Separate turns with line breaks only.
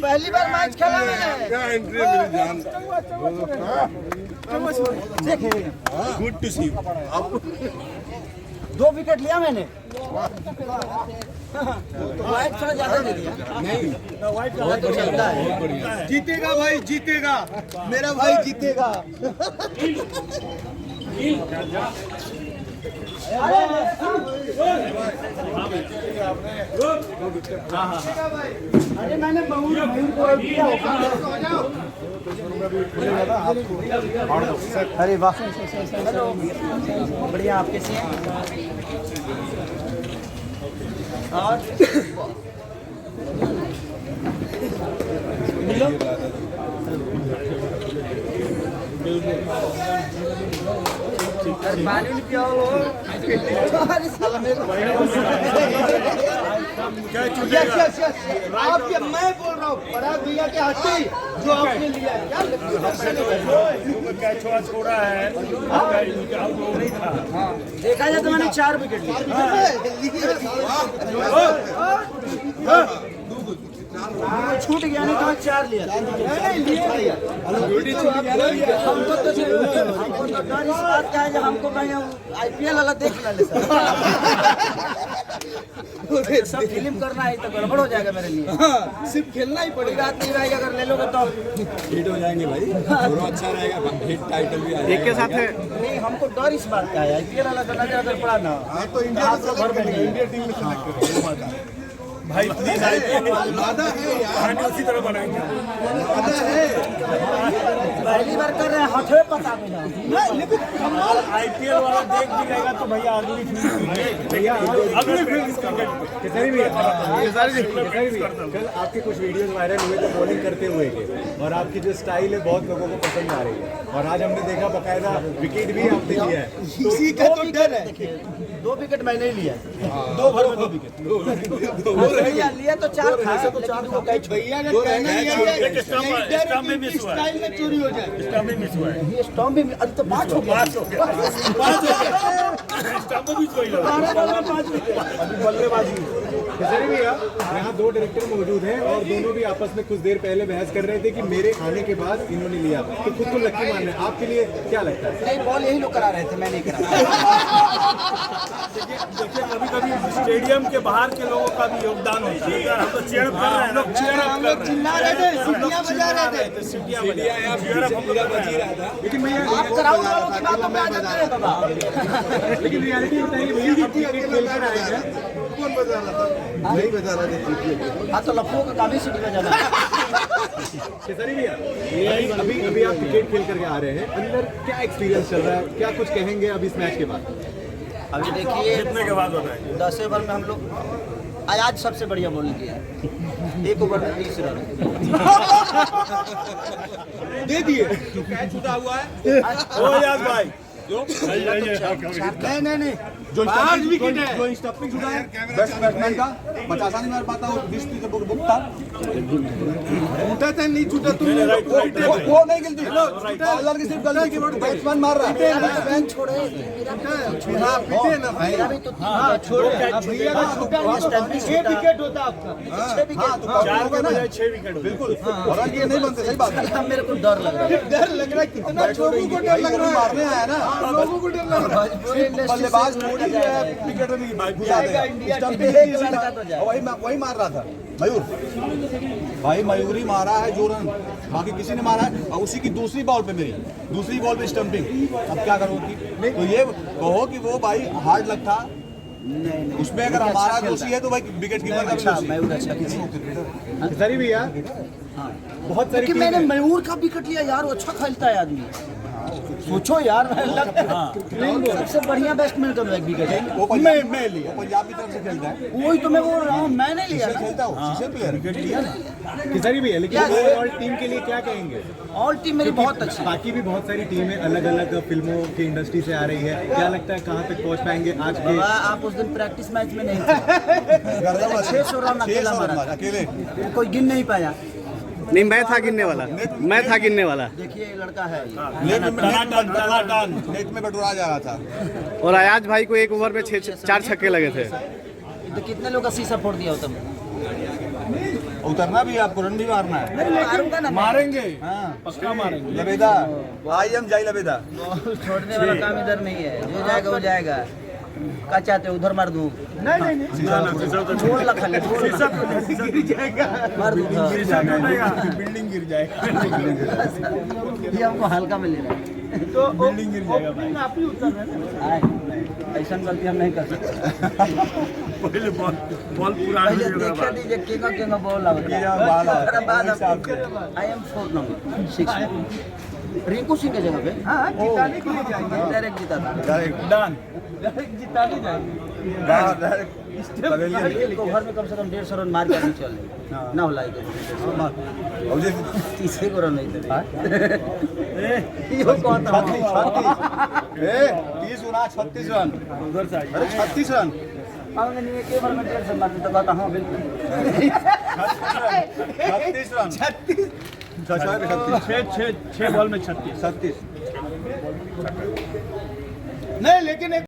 पहली बार मैच खेला मैंने।
क्या एंट्री है मेरी जान। Good to C.
2 विकेट लिया मैंने। वाइट थोड़ा ज्यादा दे दिया। नहीं वाइट चलता है।
जीतेगा भाई जीतेगा, मेरा भाई जीतेगा।
अरे मैंने मयूर को दिया होगा। अरे वाह, हेलो बढ़िया, आप कैसे हैं? और पानी नहीं पिया हो। अरे साला मेरे को आप, मैं बोल रहा हूँ पराग भैया के हट्टी जो आपने लिया है, क्या
छोड़ा है।
देखा जाए तो मैंने 4 विकेट लिए। छूट गया नहीं तो 4 लिया। हमको तो डर इस बात का है जो हमको कहीं IPL वाला देख ले सर। सब फिल्म करना है तो गड़बड़ हो जाएगा मेरे लिए।
सिर्फ खेलना ही
पड़ेगा, नहीं रहेगा अगर ले लोगे तो
हिट हो जाएंगे भाई, थोड़ा अच्छा रहेगा, हिट टाइटल भी आ जाएगा।
एक के साथ है।
नहीं, हमको डर इस बात का है IPL वाला का नजर अगर पड़ा ना
तो इंडिया टीम में सेलेक्ट करेंगे
भाई प्लीज
वादा है यार,
उसी तरह बनाएंगे।
पहली बार कर रहे हैं, हाथों पता मिला।
IPL वाला देख भी लेगा तो भैया अगली
कल आपके कुछ वीडियोस वायरल हुए थे बॉलिंग करते हुए के, और आपकी जो स्टाइल है बहुत लोगों को पसंद आ रही है, और आज हमने देखा बकायदा विकेट भी आपने लिया है।
इसी का तो डर है।
2 विकेट मैंने ही लिया। 2 ओवर में 2 विकेट लिया तो 4 था।
भैया का कहना ये है कि स्टंप में मिस हुआ है, स्टाइल में चोरी हो जाए।
स्टंप में मिस हुआ है।
ये स्टंप भी अभी तो 5 हो गया।
स्टंप भी कोई लगा।
12 बॉल में 5 विकेट।
अभी बल्लेबाजी सर भैया, यहाँ 2 डायरेक्टर मौजूद हैं और दोनों भी आपस में कुछ देर पहले बहस कर रहे थे कि मेरे आने के बाद इन्होंने लिया, तो खुद को लक्की मान रहे हैं। आपके लिए क्या लगता है?
नहीं, बॉल यही लोग करा रहे थे, मैं नहीं करा।
देखिए कभी कभी स्टेडियम के बाहर के लोगों का भी योगदान होता है। हम तो चीयर अप कर रहे हैं, लोग चीयर अप कर रहे हैं,
चिल्ला रहे थे, सीटियां बजा रहे थे।
सीटियां बजा रहे थे।
लेकिन भैया
आप ग्राउंड वालों की बातों पे आ जाते हैं बाबा।
लेकिन रियलिटी बताइए भैया, आप क्रिकेट खेल कर आए हैं,
कौन बजा रहा था? नहीं बजा रहा था।
हाँ तो लफड़ों का काम ही सीटी बजाना।
केसरी भैया अभी आप क्रिकेट खेल करके आ रहे हैं, अंदर क्या एक्सपीरियंस चल रहा है, क्या कुछ कहेंगे अब इस मैच के बाद?
अभी देखिए,
कितने के बाद बताएंगे?
10 ओवर में हम लोग आज सबसे बढ़िया बॉलिंग किया है। 1 ओवर में 30 रन
दे दिए।
कैच छूटा हुआ है।
ओ यार भाई
नहीं
जो 5 विकेट है,
जो स्टंपिंग छूटा है बेस्ट बैट्समैन का 50 नहीं मार पाता, वो 20 से बुक था।
छूटा था नहीं छूटा, तुम
वो नहीं गिनती, बॉलर की सिर्फ गलती की बैट्समैन मार रहा है।
बैट्समैन छोड़े
हाँ पीटे ना भाई।
मेरा भी तो छोड़े।
भैया का छूटा 6 विकेट होता आपका।
6 विकेट
4 के बजाय 6 विकेट
बिल्कुल, और ये नहीं बनते, सही बात है।
मेरे को डर लग रहा है।
डर लग रहा है, कितना लोगों को डर लग रहा है।
मारने आया ना,
लोगों को डर लग रहा है।
बल्लेबाज मोड़ी जो है विकेट में भी घुसा दे, स्टंपिंग वही मार रहा था मयूर भाई, मयूरी मारा है जो रन, बाकी किसी ने मारा है। और उसी की दूसरी बॉल पे स्टंपिंग, अब क्या करोगी? तो ये कहो कि वो भाई हार्ड लग था,
नहीं
उसमें अगर हमारा दोषी है तो भाई विकेट कीपर का भी दोषी है।
मयूर अच्छा
केसरी भैया बहुत सारी
क्योंकि मैंने मयूर का विकेट लिया यार, वो अच्छा खेलता है आदमी। सोचो यार, सबसे बढ़िया बैट्समैन का विकेट है।
मैं लिया, पंजाब की तरफ से खेलता है,
वही तो मैं बोल रहा हूँ, मैंने लिया ना।
खेलता हूँ प्लेयर विकेट लिया।
केसरी भैया, लेकिन ओवरऑल टीम के लिए क्या कहेंगे?
ऑल टीम मेरी बहुत अच्छी।
बाकी भी बहुत सारी टीमें अलग अलग फिल्मों की इंडस्ट्री से आ रही है, क्या लगता है कहाँ तक पहुँच पाएंगे आज के?
आप उस दिन प्रैक्टिस मैच में नहीं थे। 600 रन अकेला मारा,
अकेले
कोई गिन नहीं पाया।
नहीं, मैं था गिनने वाला।
देखिए ये लड़का है,
नेट में बटोरा जा रहा था।
और अयाज भाई को 1 ओवर में 4 छक्के लगे थे।
तो कितने लोग का शीशा फोड़ दिया हो तुम?
उतरना भी है आपको, रन भी मारना है।
मारूंगा ना मैं।
मारेंगे,
हाँ
पक्का मारेंगे।
लबेदा, आई एम जाई लबेदा।
बॉल छोड़ने वाला काम इधर नहीं है, जो जाएगा वो जाएगा। क्या चाहते हो, उधर मार दूं?
ना ना शीशा तो
बोल ला खाली, बोल ला।
गिर जाएगा,
मार दूं हाँ।
शीशा टूटेगा, बिल्डिंग गिर जाएगा,
ये हमको हल्का में ले रहा है।
तो बिल्डिंग गिर जाएगा भाई।
आप ही उतर रहे हैं
आए, ऐसा गलती हम नहीं कर सकते।
पहले बॉल पूरा
पहले देखा दीजिए केगा बॉल आवता है।
क्या बाल है।
उसके बाद I am 4 number 6 Rinku Singh के जगह पे
हाँ जिताने के लिए जाएंगे
डायरेक्ट जीता था।
Direct
done.
डायरेक्ट जिताने जाएंगे
बाहर डायरेक्ट पवेलियन।
एक ओवर में कम से कम 150 रन मार के आदमी चल ना होला इधर
और जे
30 को रन नहीं थे। यो कहता हूं
30 गुना 36 रन,
उधर से आइए।
अरे 36 रन,
पाऊंगा नहीं एक ओवर में 150 मारते तो कहता हूं बिल्कुल
36 रन, 36
छह बॉल में 36।
36।
नहीं लेकिन एक